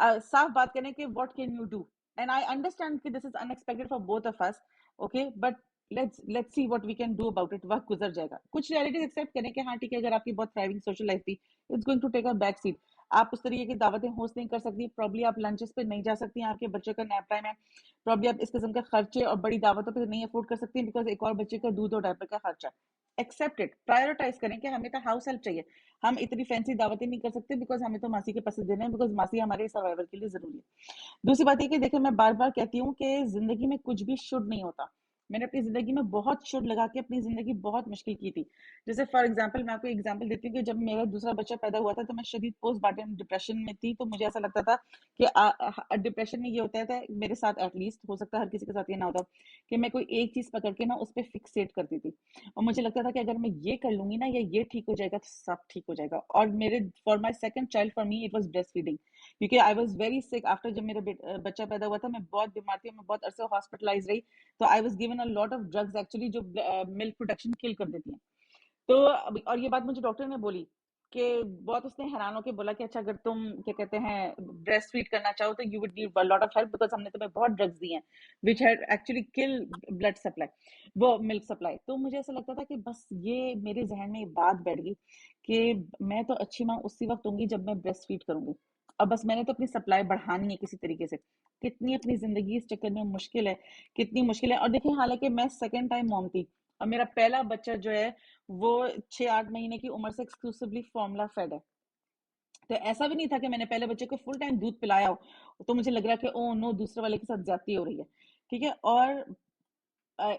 साफ बात करें कि what can you do, and I understand कि this is unexpected for both of us, okay, but let's see what we can do about it. वक्त गुजर जाएगा, कुछ रियलिटीज एक्सेप्ट करें कि हाँ ठीक है, अगर आपकी बहुत थ्राइविंग सोशल लाइफ थी, it's going to take a back seat. आप उस तरीके की दावतें होस्ट नहीं कर सकती, प्रॉब्ली आप लंचेस पे नहीं जा सकती, आपके बच्चे का नैप टाइम है, प्रॉब्ली आप इस किस्म के खर्चे और बड़ी दावतों पे नहीं अफोर्ड कर सकती, बिकॉज एक और बच्चे का दूध और डायपर का खर्चा। एक्सेप्ट इट, प्रायोरिटाइज करें कि हमें तो हाउस हेल्प चाहिए, हम इतनी फैंसी दावतें नहीं कर सकते, बिकॉज हमें तो मासी के पैसे देने हैं, बिकॉज मासी हमारे सर्वाइवल के लिए जरूरी है। दूसरी बात है कि देखिए, मैं बार बार कहती हूँ कि जिंदगी में कुछ भी शुड नहीं होता। मैंने अपनी जिंदगी में बहुत शुड लगा के अपनी जिंदगी बहुत मुश्किल की थी। जैसे फॉर एग्जाम्पल, मैं आपको एग्जाम्पल देती हूँ कि जब मेरा दूसरा बच्चा पैदा हुआ था तो मैं शदीद पोस्ट पार्टम डिप्रेशन में थी। तो मुझे ऐसा लगता था कि डिप्रेशन में ये होता है, मेरे साथ एटलीस्ट, हो सकता है हर किसी के साथ ये ना होता, कि मैं कोई एक चीज पकड़ के ना उस पर फिक्सेट करती थी, और मुझे लगता था कि अगर मैं ये कर लूंगी ना या ये ठीक हो जाएगा तो सब ठीक हो जाएगा। और मेरे for my second child, for me it was breast feeding, क्योंकि I was very sick after, जब मेरा बच्चा पैदा हुआ था मैं बहुत बीमार थी, मैं बहुत अरसे हॉस्पिटलाइज रही। तो I was given a lot of drugs actually, जो मिल्क प्रोडक्शन किल कर देती हैं। तो और ये बात मुझे डॉक्टर ने बोली कि बहुत उसने हैरान होके बोला कि अच्छा अगर तुम क्या कहते हैं ब्रेस्ट फीड करना चाहो तो you would need a lot of help because हमने तुम्हें बहुत ड्रग्स दिए हैं which had actually kill blood supply, वो मिल्क सप्लाई। तो मुझे ऐसा लगता था कि बस ये मेरे जहन में ये बात बैठ गई कि मैं तो अच्छी माँ उसी वक्त होंगी जब मैं ब्रेस्ट फीड करूंगी। अब बस मैंने तो अपनी सप्लाई बढ़ानी है किसी तरीके से। कितनी अपनी जिंदगी इस चक्कर में मुश्किल है, कितनी मुश्किल है। और देखिए हालांकि मैं सेकेंड टाइम मॉम थी और मेरा पहला बच्चा जो है वो 6-8 महीने की उम्र से एक्सक्लूसिवली फॉर्मूला फेड है। तो ऐसा भी नहीं था कि मैंने पहले बच्चे को फुल टाइम दूध पिलाया हो तो मुझे लग रहा है कि ओ नो दूसरे वाले के साथ ज्यादती हो रही है। ठीक है। और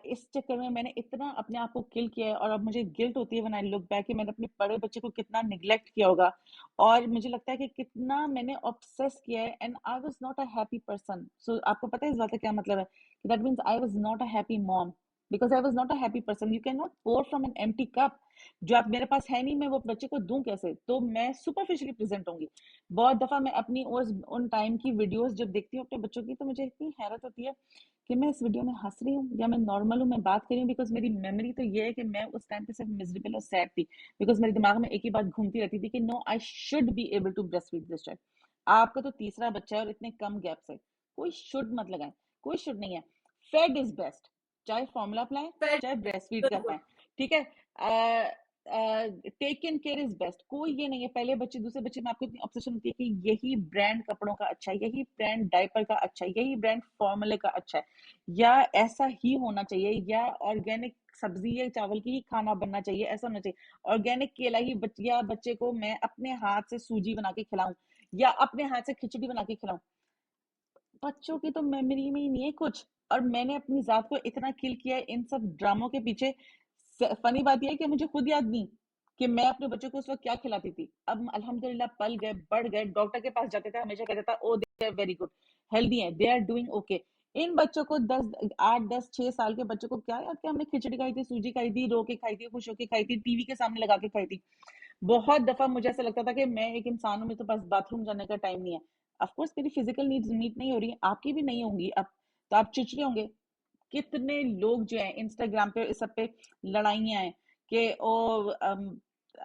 इस चक्कर में मैंने इतना अपने आप को किल किया है और अब मुझे गिल्ट होती है व्हेन आई लुक बैक कि मैंने अपने बड़े बच्चे को कितना निग्लेक्ट किया होगा। और मुझे लगता है कि कितना मैंने ऑब्सेस किया है and I was not a happy person. So आपको पता है इस बात का क्या मतलब है? That means I was not a happy mom because I was not a happy person. You cannot pour from an empty cup. जो आप मेरे पास है नहीं मैं वो बच्चे को दूं कैसे? तो मैं सुपरफिशियली प्रेजेंट होंगी। बहुत दफा मैं अपनी उन टाइम की वीडियोस जब देखती हूँ अपने बच्चों की तो मुझे इतनी हैरत होती है कि मैं इस वीडियो में हंस रही हूँ या मैं नॉर्मल हूँ, मैं बात कर रही हूँ। बिकॉज मेरी मेमोरी तो ये है कि मैं उस टाइम पे सिर्फ मिजरेबल और सैड थी। बिकॉज मेरे दिमाग में एक ही बात घूमती रहती थी कि no I should be able to breastfeed this child. आपका तो तीसरा बच्चा है और इतने कम गैप से कोई शुड मत लगाए। कोई शुड नहीं है। Fed is best. चाहे फॉर्मूला पिलाएं फिर चाहे ब्रेस्ट फीड बिल्कुल करवाएं। ठीक है। Taking care is best. कोई ये नहीं है पहले बच्चे दूसरे बच्चे में आपको इतनी ऑब्सेशन होती है कि यही ब्रांड कपड़ों का अच्छा है, यही ब्रांड डायपर का अच्छा है, यही ब्रांड फॉर्मूले का अच्छा है, या ऐसा ही होना चाहिए, या ऑर्गेनिक सब्जी या चावल की ही खाना बनना चाहिए, ऐसा होना चाहिए। ऑर्गेनिक केला ही या बच्चे को मैं अपने हाथ से सूजी बना के खिलाऊं या अपने हाथ से खिचड़ी बना के खिलाऊं। बच्चों की तो मेमोरी में ही नहीं है कुछ। और मैंने अपनी जात को इतना किल किया है इन सब ड्रामों के पीछे। फनी बात यह है कि मुझे खुद याद नहीं कि मैं अपने बच्चों को उस वक्त क्या खिलाती थी। अब अल्हम्दुलिल्लाह पल गए बढ़ गए डॉक्टर के पास जाते थे हमेशा कहता था oh they are very good healthy है दे आर डूइंग ओके। इन बच्चों को 10 8 10 6 साल के बच्चों को क्या याद कि हमने खिचड़ी खाई थी सूजी खाई थी रो के खाई थी खुश होके खाई थी टीवी के सामने लगा के खाई थी। बहुत दफा मुझे ऐसा लगता था कि मैं एक इंसान हूँ मेरे तो पास बाथरूम जाने का टाइम नहीं है। ऑफ कोर्स मेरी फिजिकल नीड्स मीट नहीं हो रही आपकी भी नहीं होंगी अब। तो आप चिड़चिड़े होंगे। कितने लोग जो है इंस्टाग्राम पे इस सब पे लड़ाइयां हैं कि ओ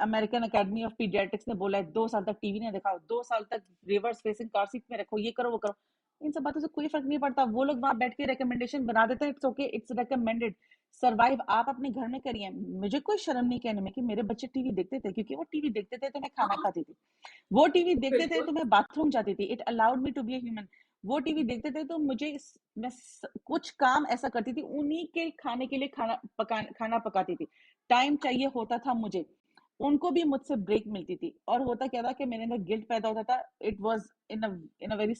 अमेरिकन अकेडमी ऑफ पीडियाट्रिक्स ने बोला है 2 साल तक टीवी नहीं दिखाओ 2 साल तक रिवर्स फेसिंग कार सीट में रखो ये करो वो करो। इन सब बातों से कोई फर्क नहीं पड़ता। वो लोग वहां बैठ के रिकमेंडेशन बना देते हैं it's okay it's recommended. Survive आप अपने घर में करिए। मुझे कोई शर्म नहीं कहने में कि मेरे बच्चे टीवी देखते थे क्योंकि वो टीवी देखते थे तो मैं खाना हाँ खाती थी। वो टीवी देखते थे बिल्कुल तो मैं बाथरूम जाती थी it allowed me to be a human. वो टीवी देखते थे तो मैं कुछ काम ऐसा करती थी उन्हीं के खाने के लिए खाना पकाती थी। टाइम चाहिए होता था मुझे। उनको भी मुझसे ब्रेक मिलती थी और होता क्या था कि मेरे अंदर गिल्ट पैदा होता था। It was in a very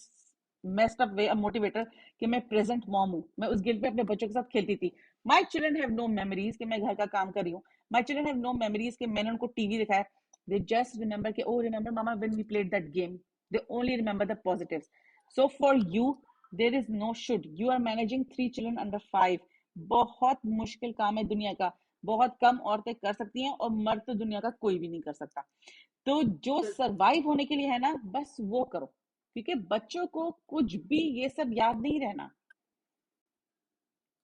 messed up way a motivator कि मैं प्रेजेंट मॉम हूँ। मैं उस गिल्ट में अपने बच्चों के साथ खेलती थी। My children have no memories कि मैं घर का काम कर रही हूँ। My children have no memories कि मैंने उनको टीवी दिखाया। They just remember कि oh remember mama when we played that game. They only remember the positives. So for you there is no should. You are managing 3 children under 5. बहुत मुश्किल काम है दुनिया का। बहुत कम औरतें कर सकती हैं और मर्द तो दुनिया का कोई भी नहीं कर सकता। तो जो बिल्कुल सरवाइव होने के लिए है ना बस वो करो क्योंकि बच्चों को कुछ भी ये सब याद नहीं रहना।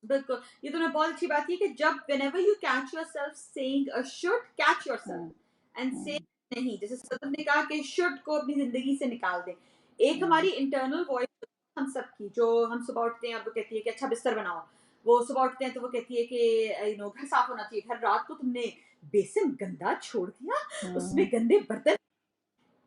बिल्कुल ये तुमने बहुत अच्छी बात की कि जब whenever you catch yourself saying a should catch hmm, yourself and say हम्म, नहीं जैसे सदम ने कहा कि should को अपनी जिंदगी से निकाल दें। एक हम्म, हमारी इंटरनल वॉइस हम सबकी जो हम सुबह उठते हैं और वो कहती है कि अच्छा बिस्तर बनाओ। वो सुबह उठते हैं तो वो कहती है कि घर साफ होना चाहिए घर रात को तुमने बेसिन गंदा छोड़ दिया उसमें हम्म, गंदे बर्तन।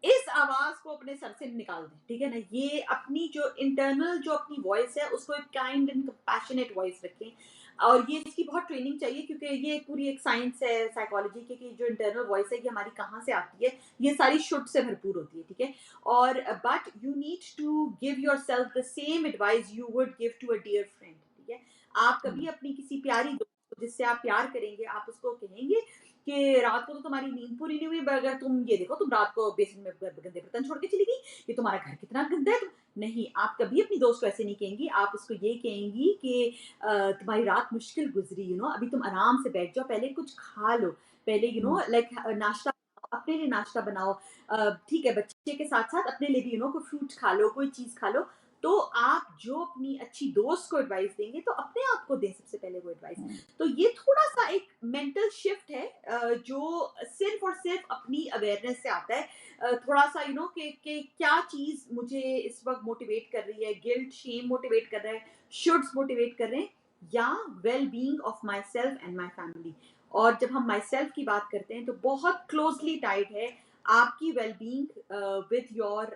इस आवाज को अपने सर से निकाल दें ठीक है ना ये अपनी जो इंटरनल जो अपनी वॉइस है उसको एक काइंड एंड कंपैशनेट वॉइस रखें। और ये इसकी बहुत ट्रेनिंग चाहिए क्योंकि ये पूरी एक साइंस है साइकोलॉजी की कि जो इंटरनल वॉइस है ये हमारी कहाँ से आती है। ये सारी शुड से भरपूर होती है ठीक है। और but you need to give yourself the same advice you would give to a dear friend ठीक है। आप कभी हम्म, अपनी किसी प्यारी दोस्त को जिससे आप प्यार करेंगे आप उसको कहेंगे कि रात को तो तुम्हारी नींद पूरी नहीं हुई अगर तुम ये देखो तुम रात को बेसिन में गंदे बर्तन छोड़ के चली गई कि तुम्हारा घर कितना गंदा है तुम नहीं आप कभी अपनी दोस्त को ऐसे नहीं कहेंगी आप उसको ये कहेंगी कि तुम्हारी रात मुश्किल गुजरी अभी तुम आराम से बैठ जाओ पहले कुछ खा लो पहले हम्म, लाइक नाश्ता अपने लिए नाश्ता बनाओ। ठीक है बच्चे के साथ साथ अपने लिए भी कोई फ्रूट खा लो कोई चीज खा लो तो आप जो अपनी अच्छी दोस्त को एडवाइस देंगे तो अपने आप को दें सबसे पहले वो एडवाइस। तो ये थोड़ा सा एक मेंटल शिफ्ट है जो सिर्फ और सिर्फ अपनी अवेयरनेस से आता है। थोड़ा सा यू नो कि क्या चीज मुझे इस वक्त मोटिवेट कर रही है, गिल्ट शेम मोटिवेट कर रहा है, शुड्स मोटिवेट कर रहे हैं, या well being of my self and my family. और जब हम माई सेल्फ की बात करते हैं तो बहुत क्लोजली टाइड है आपकी वेलबींग विद योर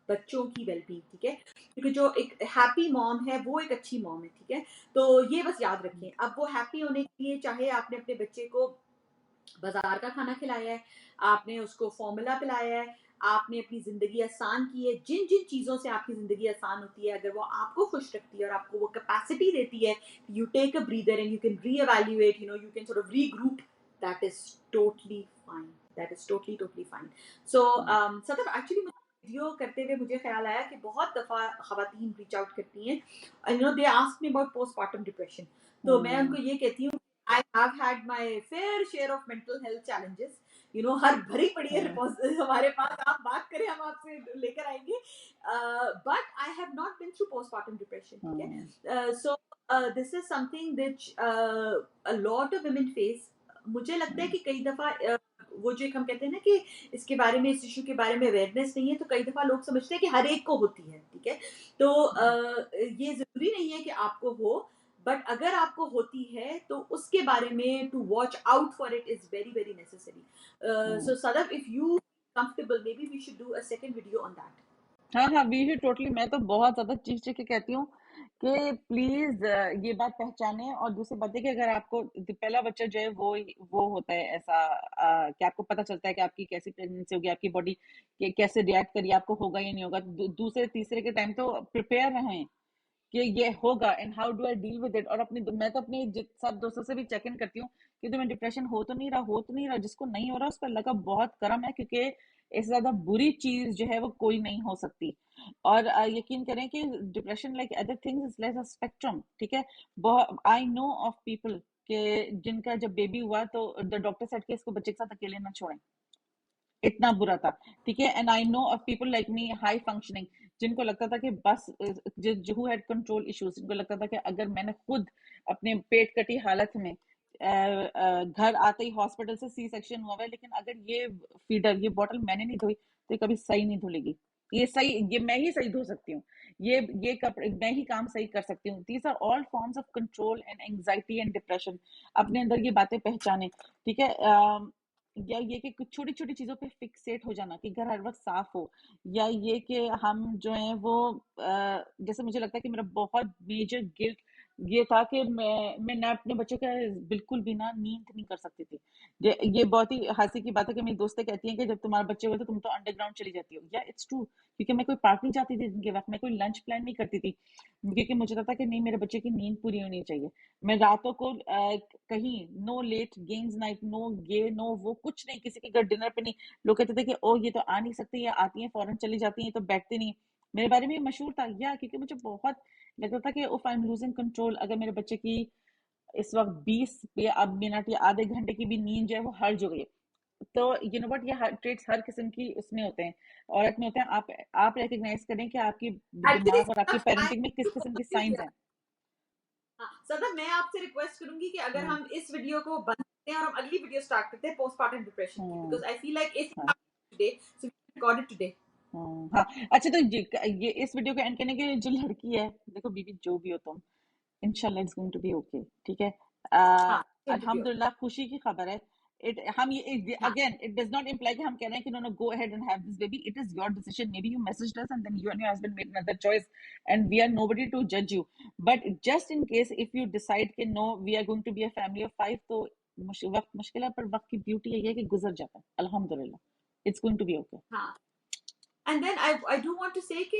बच्चों की वेलबींग, ठीक है? क्योंकि जो एक हैप्पी मॉम है वो एक अच्छी मॉम है, ठीक है? तो ये बस याद रखें। अब वो हैप्पी होने के लिए चाहे आपने अपने बच्चे को बाजार का खाना खिलाया है, आपने उसको फॉर्मूला पिलाया है, आपने अपनी जिंदगी आसान की है, जिन जिन चीजों से आपकी जिंदगी आसान होती है, अगर वो आपको खुश रखती है और आपको वो कैपेसिटी देती है, you take a breather and you can reevaluate, you know, you can sort of regroup, that is totally fine. That is totally totally fine. So सतत एक्चुअली वीडियो करते हुए मुझे ख्याल आया कि बहुत दफा खवातीन रीच आउट करती हैं, you know, they ask me about postmortem depression. तो मैं उनको ये कहती हूँ, I have had my fair share of mental health challenges. You know, हर भरी पड़ी है हमारे पास, आप बात करें हम आपसे लेकर आएंगे। But I have not been through postpartum depression, ठीक है? So this is something which a lot of women face. मुझे लगता है कि कई दफा वो जो एक हम कहते हैं ना कि इसके बारे में, इस इशू के बारे में अवेयरनेस नहीं है, तो कई दफा लोग समझते हैं कि हर एक को होती है, ठीक है? तो ये जरूरी नहीं है कि आपको हो, बट अगर आपको होती है तो उसके बारे में to watch out for it is very very necessary. So Sadaf, if you comfortable, may be we should do a second video on that. हाँ हाँ, वी ही टोटली। मैं तो बहुत ज्यादा चीख चीख के कहती हूँ कि प्लीज ये बात पहचाने। और दूसरी बात है कि अगर आपको पहला बच्चा जो है वो होता है ऐसा कि आपको पता चलता है कि आपकी कैसी प्रेगनेंसी होगी, आपकी बॉडी कैसे रिएक्ट करिए, आपको होगा या नहीं होगा, तो दूसरे तीसरे के टाइम तो प्रिपेयर रहें कि ये होगा and how do I deal with it. और मैं तो अपने सब दोस्तों से भी चेक इन करती हूँ कि तुम्हें डिप्रेशन हो तो नहीं रहा, जिसको नहीं हो रहा उस पर अल्लाह का बहुत करम है, क्योंकि इससे ज्यादा बुरी चीज जो है वो कोई नहीं हो सकती। और यकीन करें कि depression like other things is like a spectrum, ठीक है? बहुत आई नो ऑफ पीपल के जिनका जब बेबी हुआ तो द डॉक्टर सेड कि इसको बच्चे के साथ अकेले ना छोड़ें, इतना बुरा था, ठीक है? And I know of people like me, high functioning, जिनको लगता था कि बस हु हैड कंट्रोल इश्यूज, जिनको लगता था कि अगर मैंने खुद अपने पेट कटी हालत में घर आते ही हॉस्पिटल से सी सेक्शन हुआ है, लेकिन अगर ये बॉटल मैंने नहीं धोई तो ये कभी सही नहीं धुलेगी। ये मैं ही सही धो सकती हूँ, ये कपड़े मैं ही काम सही कर सकती हूँ। These are all forms of control and anxiety and depression. अपने अंदर ये बातें पहचाने, ठीक है? या ये कि कुछ छोटी छोटी चीजों पे फिक्सेट हो जाना कि घर हर वक्त साफ हो, या ये कि हम जो है वो जैसे मुझे लगता है कि मेरा बहुत मेजर गिल्ट ये था कि मैं ना अपने बच्चों का बिल्कुल भी ना नींद नहीं कर सकती थी। ये बहुत ही हंसी की बात है कि मेरी दोस्तें कहती हैं कि जब तुम्हारे बच्चे हुए तो तुम तो अंडरग्राउंड चली जाती हो। या इट्स ट्रू, क्योंकि मैं कोई पार्क नहीं जाती थी दिन के वक्त, मैं कोई लंच प्लान नहीं करती थी, क्योंकि मुझे लगता कि नहीं, मेरे बच्चे की नींद पूरी होनी चाहिए। मैं रातों को कहीं no late games night, no ये नो वो, कुछ नहीं, किसी के घर डिनर पे नहीं। लोग कहते थे कि ओ ये तो आ नहीं सकती, या आती हैं फौरन चली जाती हैं, तो बैठते नहीं। मेरे बारे में ये मशहूर था, या क्योंकि मुझे बहुत लगता था कि उफ आई एम लूजिंग कंट्रोल, अगर मेरे बच्चे की इस वक्त 20 या अब मिनट या आधे घंटे की भी नींद जो है वो हर्ज हो गई है। तो यू नो व्हाट, ये ट्रेट्स हर किस्म की उसमें होते हैं, औरत में होते हैं। आप रिकग्नाइज करें कि आपकी एक्चुअली दिमाग और आपकी पेरेंटिंग में किस किस्म की साइंस हैं। हाँ, सदर, मैं आपसे रिक्वेस्ट करूंगी कि अगर हम्म, हम इस वीडियो को बंद करते हैं और हम अगली वीडियो स्टार्ट करते हैं पोस्टमार्टम डिप्रेशन की, hmm, because I feel like if हाँ, today so we record it today. हाँ। अच्छा, तो ये इस वीडियो को एंड करने के लिए जो लड़की है, देखो बीबी जो भी हो तुम, इंशाल्लाह it's going to be okay, ठीक है? हाँ, going to be okay. अल्हम्दुलिल्लाह, खुशी की खबर है। इट हम ये हाँ, again, it does not imply कि हम कह रहे हैं कि no no go ahead and have this baby. It is your decision, may be you messaged us and then you and your husband made another choice, and we are nobody to जज you. But just in case if you decide कि no we are going to be a family of 5, तो वक्त मुश्किल है, पर वक्त की beauty यही है कि गुजर जाता है, अल्हम्दुलिल्लाह, it's going to be okay. हाँ। And then I do want to say कि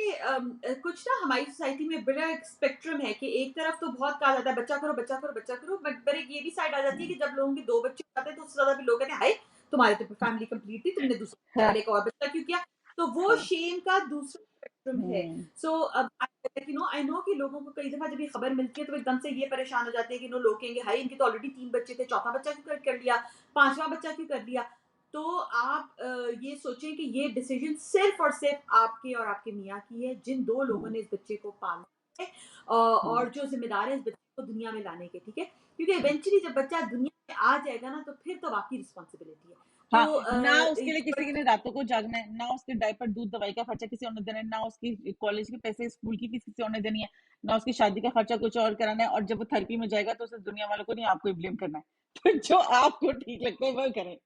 कुछ ना हमारी सोसाइटी में बड़ा एक स्पेक्ट्रम है कि एक तरफ तो बहुत कहा जाता है बच्चा करो बच्चा करो बच्चा करो, बट पर एक ये भी साइड आ जाती है कि जब लोगों के 2 बच्चे हो जाते हैं तो उससे ज्यादा भी लोग कहते हैं हाय तुम्हारी तो फैमिली कंप्लीट थी, तुमने दूसरे बच्चा हाँ, पहले एक और बच्चा क्यों किया? तो वो हाँ, शेम का दूसरा स्पेक्ट्रम है। हम्म, सो अब यू नो आई नो कि लोगों को कई दफा जब ये खबर मिलती है तो एकदम से ये परेशान हो जाते हैं कि नो लोग कहेंगे हाय इनके तो ऑलरेडी 3 बच्चे थे, चौथा बच्चा क्यों कर लिया, 5वां बच्चा क्यों कर लिया? तो आप ये सोचें कि ये डिसीजन सिर्फ और सिर्फ आपके और आपके मियाँ की है, जिन 2 लोगों हम्म, ने इस बच्चे को पाला है हम्म, और जो ज़िम्मेदार है इस बच्चे को दुनिया में लाने के, ठीक है? क्योंकि हम्म। इवेंचुअली जब बच्चा दुनिया में आ जाएगा ना, तो फिर तो आपकी रिस्पॉन्सिबिलिटी है। हाँ, तो ना उसके लिए एक किसी बट ने रातों को जागना है, ना उसके डायपर, दूध, दवाई का खर्चा किसी और ने देना है, ना उसकी कॉलेज के पैसे, स्कूल की फीस किसी और ने देनी है, ना उसकी शादी का खर्चा कुछ और कराना है, और जब वो थेरेपी में जाएगा तो उसे दुनिया वालों को नहीं, आपको ही ब्लेम करना है। तो जो आपको ठीक लगता है वो करें।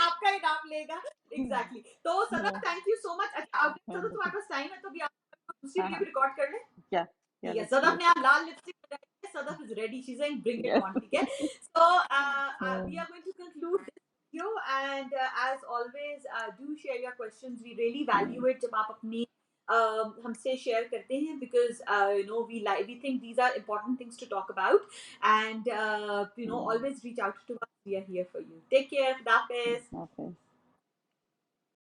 आपका ही नाम लेगा। एग्ज़ैक्टली। तो सदा हाँ, थैंक यू सो मच। अच्छा अगर हाँ, सदा तुम्हारे बिल्कुल। पास टाइम है तो अभी आप दूसरी हाँ, वीडियो हाँ, भी रिकॉर्ड कर लें? क्या क्या ठीक है, लेट्स डू सदफ इट। ने आप लाल लिपस्टिक लगाई है, Sadaf is ready, she saying bring it on, ठीक है? So we are going to conclude this video and as always do share your questions, we really value it जब आप अपनी हमसे शेयर करते हैं because you know we think these are important things to talk about and you know always reach out to us, we are here for you. Take care, Khudafez. Okay.